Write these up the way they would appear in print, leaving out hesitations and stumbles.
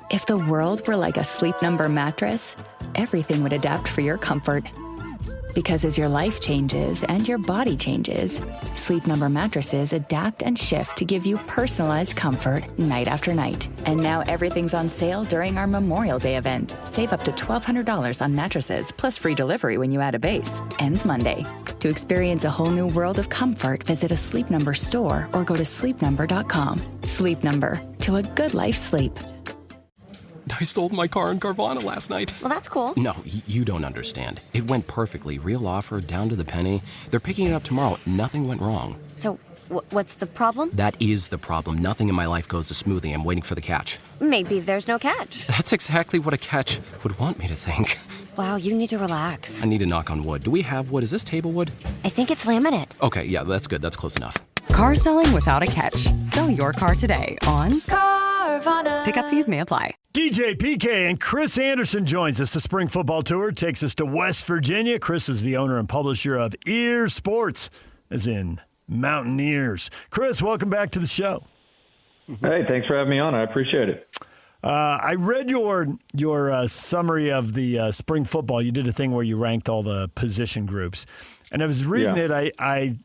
If the world were like a Sleep Number mattress, everything would adapt for your comfort. Because as your life changes and your body changes, Sleep Number mattresses adapt and shift to give you personalized comfort night after night. And now everything's on sale during our Memorial Day event. Save up to $1,200 on mattresses, plus free delivery when you add a base. Ends Monday. To experience a whole new world of comfort, visit a Sleep Number store or go to sleepnumber.com. Sleep Number, to a good life's sleep. I sold my car in Carvana last night. Well, that's cool. No, you don't understand. It went perfectly. Real offer, down to the penny. They're picking it up tomorrow. Nothing went wrong. So, what's the problem? That is the problem. Nothing in my life goes as smoothly. I'm waiting for the catch. Maybe there's no catch. That's exactly what a catch would want me to think. Wow, you need to relax. I need to knock on wood. Do we have wood? Is this table wood? I think it's laminate. Okay, yeah, that's good. That's close enough. Car selling without a catch. Sell your car today on Carvana. Pickup fees may apply. DJ PK and Chris Anderson joins us. The spring football tour takes us to West Virginia. Chris is the owner and publisher of Eer Sports, as in Mountaineers. Chris, welcome back to the show. Hey, thanks for having me on. I appreciate it. I read your summary of the spring football. You did a thing where you ranked all the position groups, and I was reading it.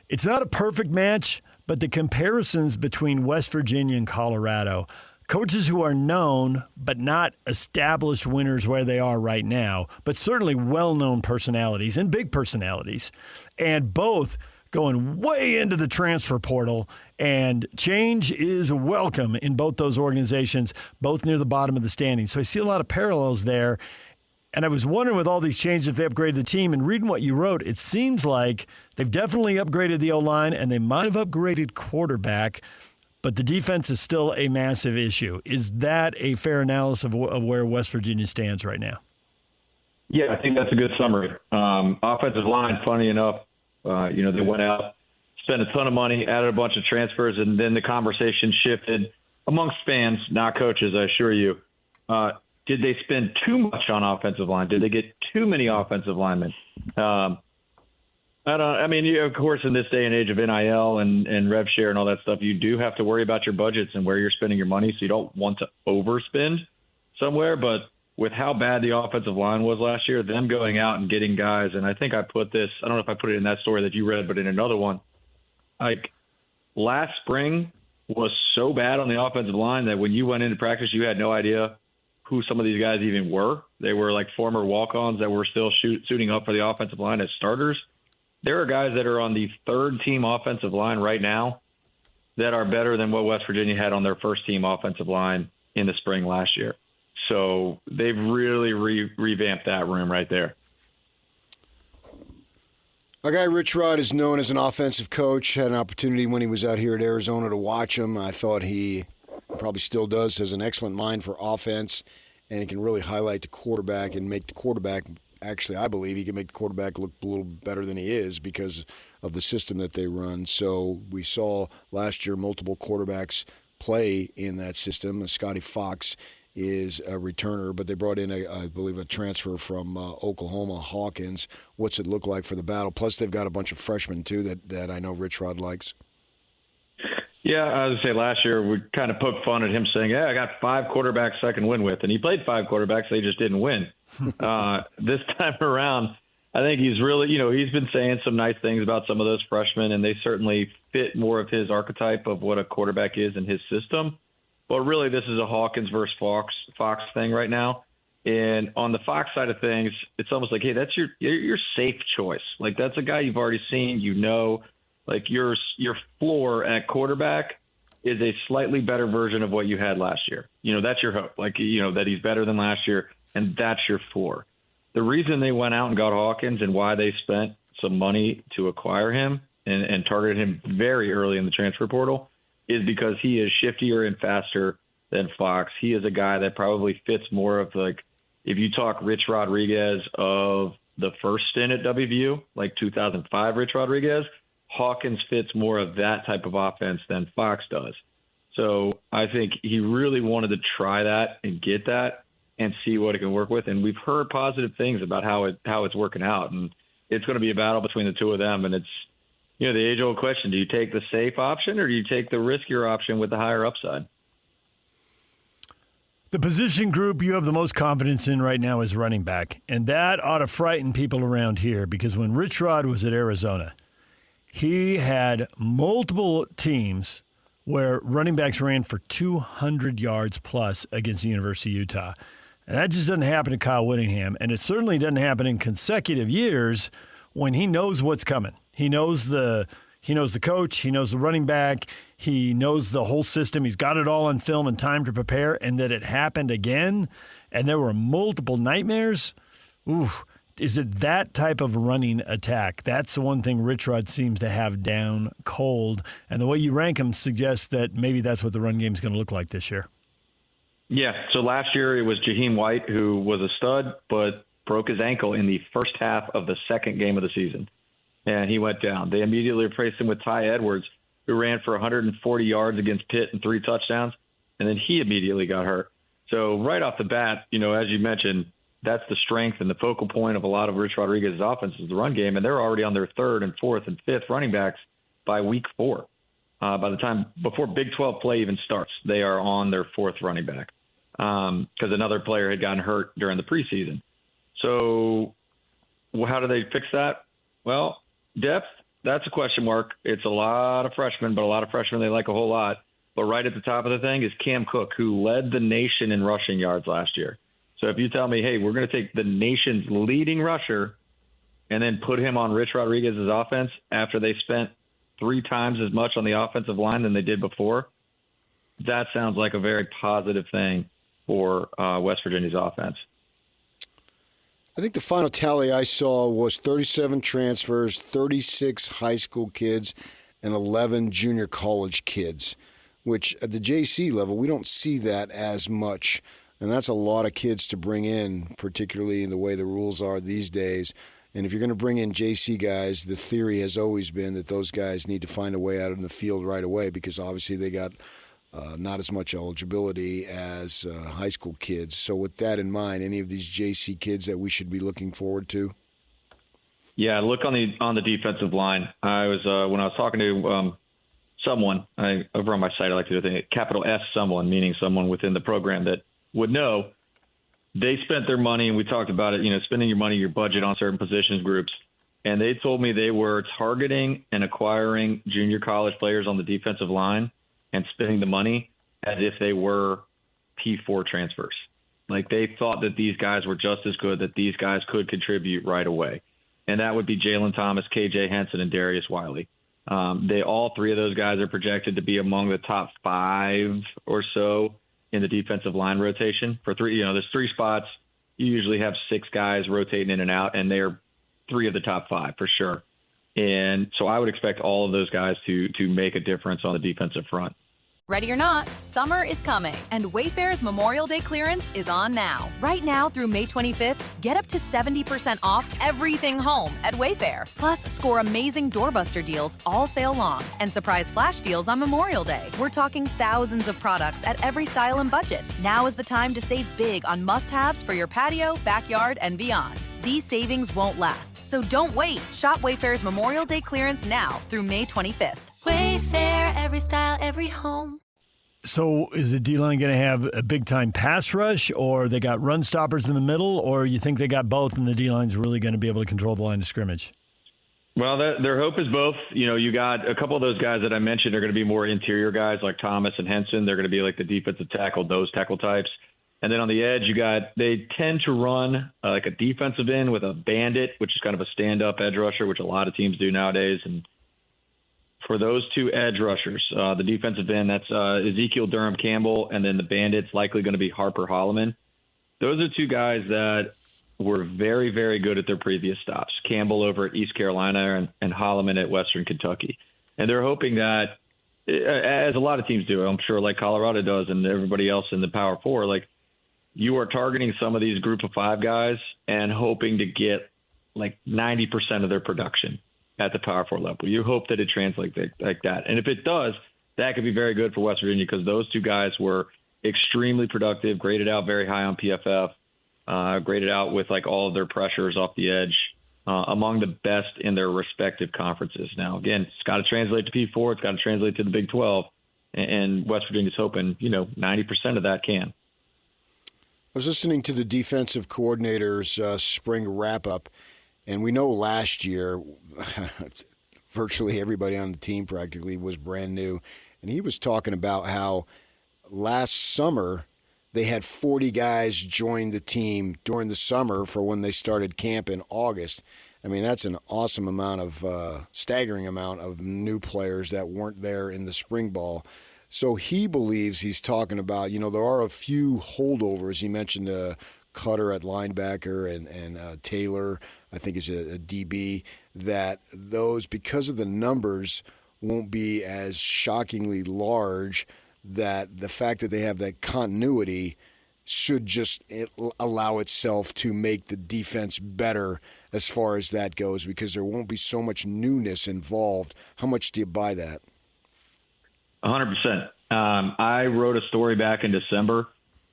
It's not a perfect match, but the comparisons between West Virginia and Colorado. Coaches who are known but not established winners where they are right now, but certainly well-known personalities and big personalities, and both going way into the transfer portal, and change is welcome in both those organizations, both near the bottom of the standings. So I see a lot of parallels there, and I was wondering with all these changes if they upgraded the team, and reading what you wrote, it seems like they've definitely upgraded the O-line, and they might have upgraded quarterback, but the defense is still a massive issue. Is that a fair analysis of where West Virginia stands right now? Yeah, I think that's a good summary. Offensive line, funny enough, they went out, spent a ton of money, added a bunch of transfers, and then the conversation shifted amongst fans, not coaches, I assure you. Did they spend too much on offensive line? Did they get too many offensive linemen? Of course, in this day and age of NIL and rev share and all that stuff, you do have to worry about your budgets and where you're spending your money, so you don't want to overspend somewhere. But with how bad the offensive line was last year, them going out and getting guys, and I think I put this, I don't know if I put it in that story that you read, but in another one, like last spring was so bad on the offensive line that when you went into practice, you had no idea who some of these guys even were. They were like former walk-ons that were still suiting up for the offensive line as starters. There are guys that are on the third-team offensive line right now that are better than what West Virginia had on their first-team offensive line in the spring last year. So they've really revamped that room right there. Our guy Rich Rod is known as an offensive coach. Had an opportunity when he was out here at Arizona to watch him. I thought he probably still does, has an excellent mind for offense, and he can really highlight the quarterback and make the quarterback – actually, I believe he can make the quarterback look a little better than he is because of the system that they run. So we saw last year multiple quarterbacks play in that system. Scotty Fox is a returner, but they brought in, I believe, a transfer from Oklahoma, Hawkins. What's it look like for the battle? Plus, they've got a bunch of freshmen, too, that I know Rich Rod likes. Yeah, I was going to say last year we kind of poked fun at him saying, I got 5 quarterbacks I can win with. And he played 5 quarterbacks. They just didn't win. This time around, I think he's really, he's been saying some nice things about some of those freshmen, and they certainly fit more of his archetype of what a quarterback is in his system. But really, this is a Hawkins versus Fox thing right now. And on the Fox side of things, it's almost like, hey, that's your safe choice. Like, that's a guy you've already seen, like your floor at quarterback is a slightly better version of what you had last year. That's your hope. Like, that he's better than last year, and that's your floor. The reason they went out and got Hawkins and why they spent some money to acquire him and targeted him very early in the transfer portal is because he is shiftier and faster than Fox. He is a guy that probably fits more of like, if you talk Rich Rodriguez of the first stint at WVU, like 2005 Rich Rodriguez, Hawkins fits more of that type of offense than Fox does. So I think he really wanted to try that and get that and see what it can work with. And we've heard positive things about how it's working out. And it's going to be a battle between the two of them. And it's, the age-old question, do you take the safe option or do you take the riskier option with the higher upside? The position group you have the most confidence in right now is running back, and that ought to frighten people around here because when Rich Rod was at Arizona, he had multiple teams where running backs ran for 200 yards plus against the University of Utah. And that just doesn't happen to Kyle Whittingham, and it certainly doesn't happen in consecutive years when he knows what's coming. He knows the coach, he knows the running back, he knows the whole system. He's got it all on film and time to prepare, and that it happened again, and there were multiple nightmares. Ooh, is it that type of running attack? That's the one thing Rich Rod seems to have down cold, and the way you rank him suggests that maybe that's what the run game is going to look like this year. Yeah, so last year it was Jaheim White, who was a stud, but broke his ankle in the first half of the second game of the season, and he went down. They immediately replaced him with Ty Edwards, who ran for 140 yards against Pitt and 3 touchdowns, and then he immediately got hurt. So right off the bat, as you mentioned, that's the strength and the focal point of a lot of Rich Rodriguez's offense is the run game, and they're already on their 3rd and 4th and 5th running backs by week 4. By the time before Big 12 play even starts, they are on their 4th running back because another player had gotten hurt during the preseason. So how do they fix that? Well, depth, that's a question mark. It's a lot of freshmen, but a lot of freshmen they like a whole lot. But right at the top of the thing is Cam Cook, who led the nation in rushing yards last year. So if you tell me, hey, we're going to take the nation's leading rusher and then put him on Rich Rodriguez's offense after they spent 3 times as much on the offensive line than they did before, that sounds like a very positive thing for West Virginia's offense. I think the final tally I saw was 37 transfers, 36 high school kids, and 11 junior college kids, which at the JC level, we don't see that as much. And that's a lot of kids to bring in, particularly in the way the rules are these days. And if you're going to bring in JC guys, the theory has always been that those guys need to find a way out in the field right away because obviously they got not as much eligibility as high school kids. So with that in mind, any of these JC kids that we should be looking forward to? Yeah, look on the defensive line. I was when I was talking to someone over on my site, I like to do a thing, capital S someone, meaning someone within the program that would know. They spent their money, and we talked about it, spending your money, your budget on certain positions groups. And they told me they were targeting and acquiring junior college players on the defensive line and spending the money as if they were P4 transfers. Like they thought that these guys were just as good, that these guys could contribute right away. And that would be Jalen Thomas, KJ Henson, and Darius Wiley. All 3 of those guys are projected to be among the top 5 or so in the defensive line rotation for 3. There's 3 spots. You usually have 6 guys rotating in and out, and they're 3 of the top 5 for sure. And so I would expect all of those guys to make a difference on the defensive front. Ready or not, summer is coming, and Wayfair's Memorial Day clearance is on now. Right now through May 25th, get up to 70% off everything home at Wayfair. Plus, score amazing doorbuster deals all sale long and surprise flash deals on Memorial Day. We're talking thousands of products at every style and budget. Now is the time to save big on must-haves for your patio, backyard, and beyond. These savings won't last, so don't wait. Shop Wayfair's Memorial Day clearance now through May 25th. Wayfair, every style, every home. So is the D-line going to have a big-time pass rush, or they got run stoppers in the middle, or you think they got both and the D-line's really going to be able to control the line of scrimmage? Well, their hope is both. You got a couple of those guys that I mentioned are going to be more interior guys like Thomas and Henson. They're going to be like the defensive tackle, those tackle types. And then on the edge, they tend to run like a defensive end with a bandit, which is kind of a stand-up edge rusher, which a lot of teams do nowadays. And for those 2 edge rushers, the defensive end, that's Ezekiel Durham Campbell, and then the bandit's likely going to be Harper Holloman. Those are 2 guys that were very, very good at their previous stops. Campbell over at East Carolina and Holloman at Western Kentucky. And they're hoping that, as a lot of teams do, I'm sure like Colorado does and everybody else in the Power 4, like you are targeting some of these group of 5 guys and hoping to get like 90% of their production at the Power 4 level. You hope that it translates like that. And if it does, that could be very good for West Virginia because those 2 guys were extremely productive, graded out very high on PFF, graded out with like all of their pressures off the edge, among the best in their respective conferences. Now, again, it's got to translate to P4. It's got to translate to the Big 12. And West Virginia's hoping, 90% of that can. was listening to the defensive coordinator's spring wrap-up, and we know last year virtually everybody on the team practically was brand new, and he was talking about how last summer they had 40 guys join the team during the summer for when they started camp in August. I mean, that's an awesome amount of, staggering amount of new players that weren't there in the spring ball. So he believes he's talking about, there are a few holdovers. He mentioned Cutter at linebacker and Taylor, I think is a DB, that those, because of the numbers, won't be as shockingly large, that the fact that they have that continuity should just allow itself to make the defense better as far as that goes, because there won't be so much newness involved. How much do you buy that? 100%. I wrote a story back in December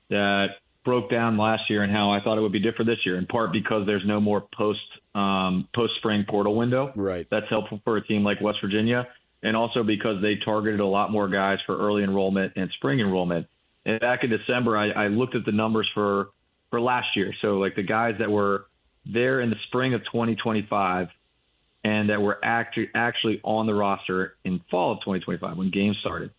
that broke down last year and how I thought it would be different this year, in part because there's no more post-spring portal window. Right. That's helpful for a team like West Virginia, and also because they targeted a lot more guys for early enrollment and spring enrollment. And back in December, I looked at the numbers for last year. So like the guys that were there in the spring of 2025 and that were actually on the roster in fall of 2025 when games started,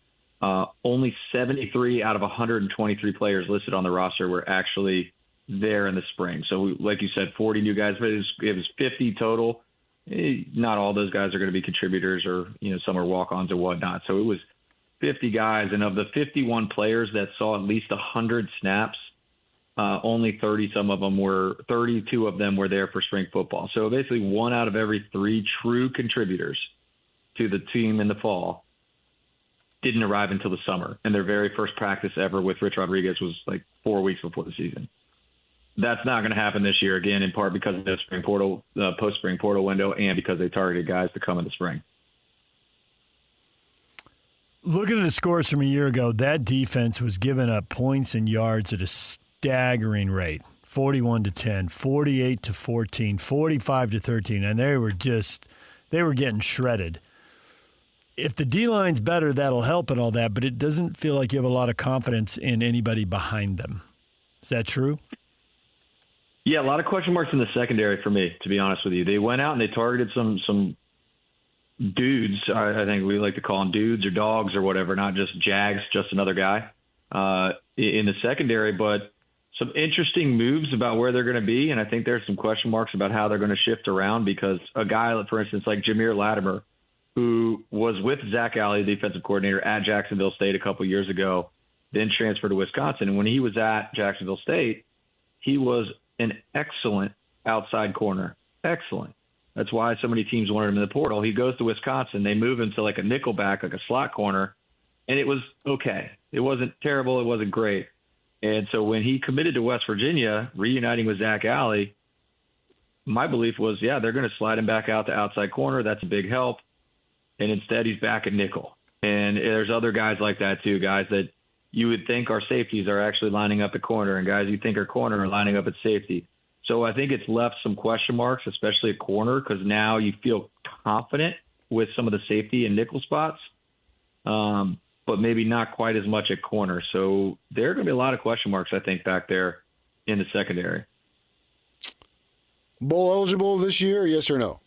only 73 out of 123 players listed on the roster were actually there in the spring. So like you said, 40 new guys, but it was 50 total. Not all those guys are going to be contributors, or some are walk-ons or whatnot. So it was 50 guys, and of the 51 players that saw at least 100 snaps, only 32 of them were there for spring football. So basically 1 out of every 3 true contributors to the team in the fall didn't arrive until the summer, and their very first practice ever with Rich Rodriguez was like 4 weeks before the season. That's not going to happen this year, again, in part because of the spring portal, post-spring portal window, and because they targeted guys to come in the spring. Looking at the scores from a year ago, that defense was giving up points and yards at a staggering rate. 41-10, 48-14, 45-13, and they were getting shredded. If the D-line's better, that'll help and all that, but it doesn't feel like you have a lot of confidence in anybody behind them. Is that true? Yeah, a lot of question marks in the secondary for me, to be honest with you. They went out and they targeted some dudes. I think we like to call them dudes or dogs or whatever, not just Jags, just another guy in the secondary. But some interesting moves about where they're going to be, and I think there's some question marks about how they're going to shift around, because a guy, for instance, like Jameer Latimer, who was with Zach Alley, the defensive coordinator, at Jacksonville State a couple years ago, then transferred to Wisconsin. And when he was at Jacksonville State, he was an excellent outside corner. Excellent. That's why so many teams wanted him in the portal. He goes to Wisconsin. They move him to like a nickelback, like a slot corner, and it was okay. It wasn't terrible. It wasn't great. And so when he committed to West Virginia, reuniting with Zach Alley, my belief was, yeah, they're going to slide him back out to outside corner. That's a big help. And instead he's back at nickel. And there's other guys like that too, guys that you would think are safeties are actually lining up at corner, and guys you think are corner are lining up at safety. So I think it's left some question marks, especially at corner, because now you feel confident with some of the safety and nickel spots, but maybe not quite as much at corner. So there are going to be a lot of question marks, I think, back there in the secondary. Bowl eligible this year, yes or no?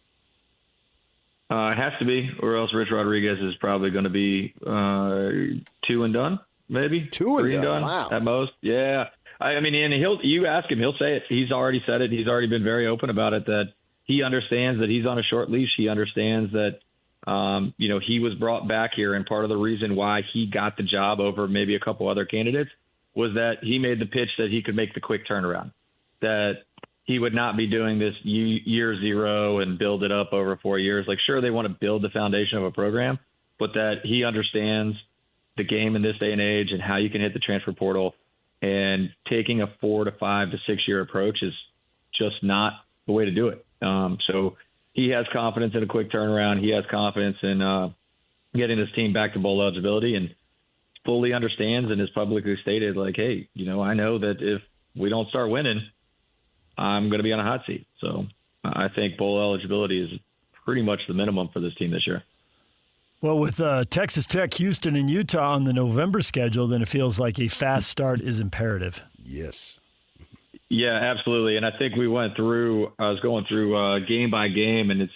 It has to be, or else Rich Rodriguez is probably going to be 2 and done. Maybe 2 and 3 and done. done Wow. at most. Yeah. I mean, and you ask him, he'll say it. He's already said it. He's already been very open about it, that he understands that he's on a short leash. He understands that, he was brought back here. And part of the reason why he got the job over maybe a couple other candidates was that he made the pitch that he could make the quick turnaround, that he would not be doing this year zero and build it up over 4 years. Like, sure, they want to build the foundation of a program, but that he understands the game in this day and age and how you can hit the transfer portal, and taking a 4 to 5 to 6 year approach is just not the way to do it. So he has confidence in a quick turnaround. He has confidence in getting this team back to bowl eligibility, and fully understands and has publicly stated, like, hey, I know that if we don't start winning, I'm going to be on a hot seat. So I think bowl eligibility is pretty much the minimum for this team this year. Well, with Texas Tech, Houston, and Utah on the November schedule, then it feels like a fast start is imperative. Yes. Yeah, absolutely. And I think I was going through game by game, and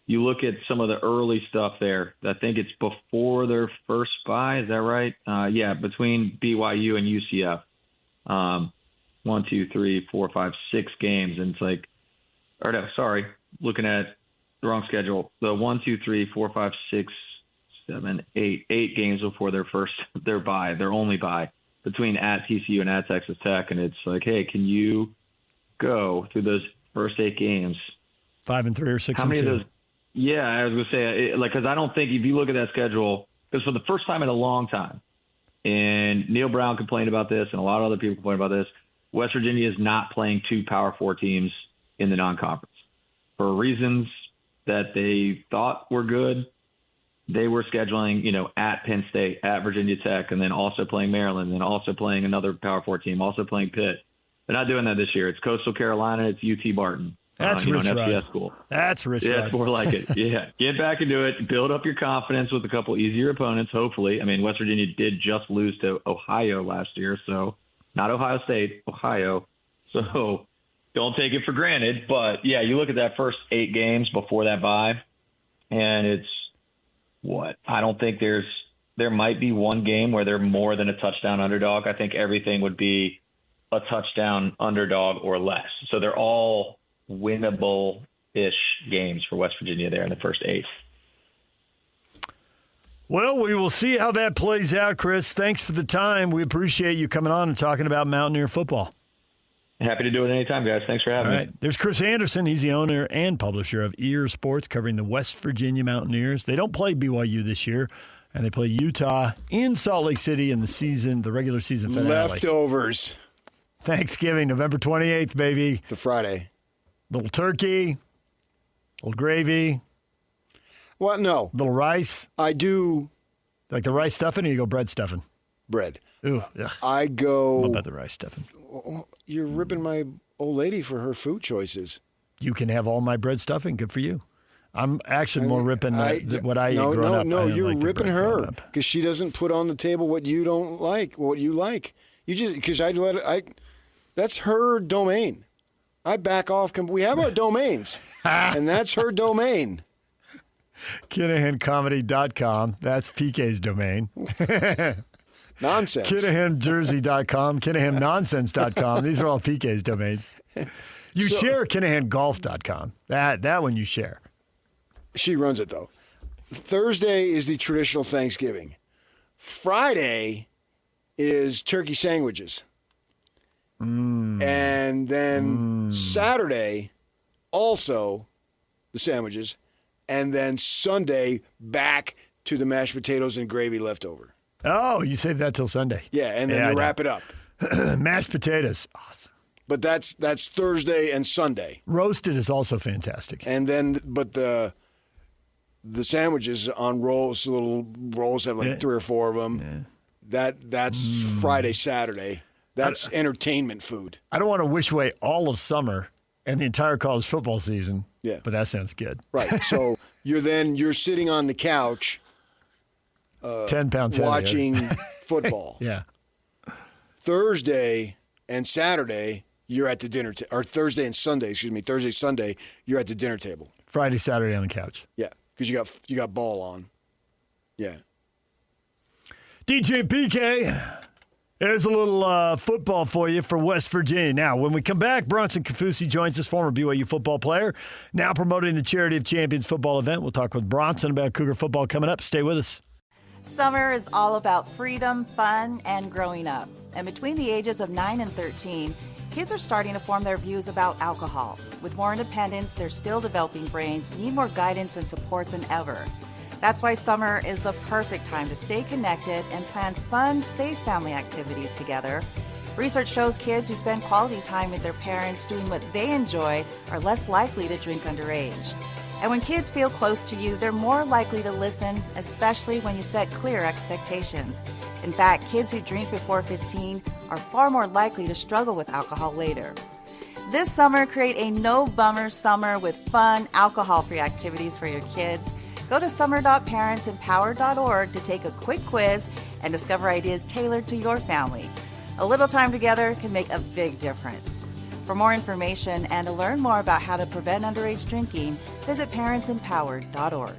you look at some of the early stuff there. I think it's before their first bye. Is that right? Between BYU and UCF. 1, 2, 3, 4, 5, 6 games. And it's looking at the wrong schedule. The 1, 2, 3, 4, 5, 6, 7, 8 games before their bye, their only bye, between at TCU and at Texas Tech. And it's like, hey, can you go through those first 8 games? 5-3 or 6-2. How many of those? Yeah, I was going to say, because I don't think if you look at that schedule, because for the first time in a long time, and Neil Brown complained about this, and a lot of other people complained about this, West Virginia is not playing 2 Power 4 teams in the non-conference. For reasons that they thought were good, they were scheduling, at Penn State, at Virginia Tech, and then also playing Maryland, and also playing another Power 4 team, also playing Pitt. They're not doing that this year. It's Coastal Carolina. It's UT Barton. That's an rich FCS ride. school. That's rich Yeah, ride. it's more like it. Yeah. Get back into it. Build up your confidence with a couple easier opponents, hopefully. I mean, West Virginia did just lose to Ohio last year, so not Ohio State, Ohio. So don't take it for granted. But, yeah, you look at that first 8 games before that bye, and it's I don't think there might be one game where they're more than a touchdown underdog. I think everything would be a touchdown underdog or less. So they're all winnable-ish games for West Virginia there in the first 8. Well, we will see how that plays out, Chris. Thanks for the time. We appreciate you coming on and talking about Mountaineer football. Happy to do it anytime, guys. Thanks for having me. There's Chris Anderson. He's the owner and publisher of Eer Sports, covering the West Virginia Mountaineers. They don't play BYU this year, and they play Utah in Salt Lake City in the regular season finale. Leftovers. Thanksgiving, November 28th, baby. It's a Friday. Little turkey, little gravy. Well, no. Little rice. I do. Like the rice stuffing, or you go bread stuffing? Bread. Ooh, ugh. I go. What about the rice stuffing? You're ripping my old lady for her food choices. You can have all my bread stuffing. Good for you. I'm actually more ripping what I eat growing up. No, you're like ripping her because she doesn't put on the table what you don't like, what you like. You just because that's her domain. I back off. We have our domains, and that's her domain. KinahanComedy.com. That's PK's domain. Nonsense. KinahanJersey.com. KinahanNonsense.com. These are all PK's domains. You share KinahanGolf.com. That one you share. She runs it, though. Thursday is the traditional Thanksgiving. Friday is turkey sandwiches. And then Saturday, also the sandwiches. And then Sunday, back to the mashed potatoes and gravy leftover. Oh, you save that till Sunday. Yeah, and then you wrap it up. Mashed potatoes. Awesome. But that's Thursday and Sunday. Roasted is also fantastic. And then, but the sandwiches on rolls, little rolls have like 3 or 4 of them. Yeah. That's Friday, Saturday. That's entertainment food. I don't want to wish away all of summer and the entire college football season. Yeah. But that sounds good. Right. So you're sitting on the couch 10 pounds watching football. Yeah. Thursday and Saturday, you're at the dinner or Thursday and Sunday, Sunday, you're at the dinner table. Friday, Saturday on the couch. Yeah, because you got ball on. Yeah. DJ PK, there's a little football for you for West Virginia. Now, when we come back, Bronson Kafusi joins us, former BYU football player, now promoting the Charity of Champions football event. We'll talk with Bronson about Cougar football coming up. Stay with us. Summer is all about freedom, fun, and growing up. And between the ages of 9 and 13, kids are starting to form their views about alcohol. With more independence, their still developing brains need more guidance and support than ever. That's why summer is the perfect time to stay connected and plan fun, safe family activities together. Research shows kids who spend quality time with their parents doing what they enjoy are less likely to drink underage. And when kids feel close to you, they're more likely to listen, especially when you set clear expectations. In fact, kids who drink before 15 are far more likely to struggle with alcohol later. This summer, create a no-bummer summer with fun, alcohol-free activities for your kids. Go to summer.parentsempower.org to take a quick quiz and discover ideas tailored to your family. A little time together can make a big difference. For more information and to learn more about how to prevent underage drinking, visit parentsempowered.org.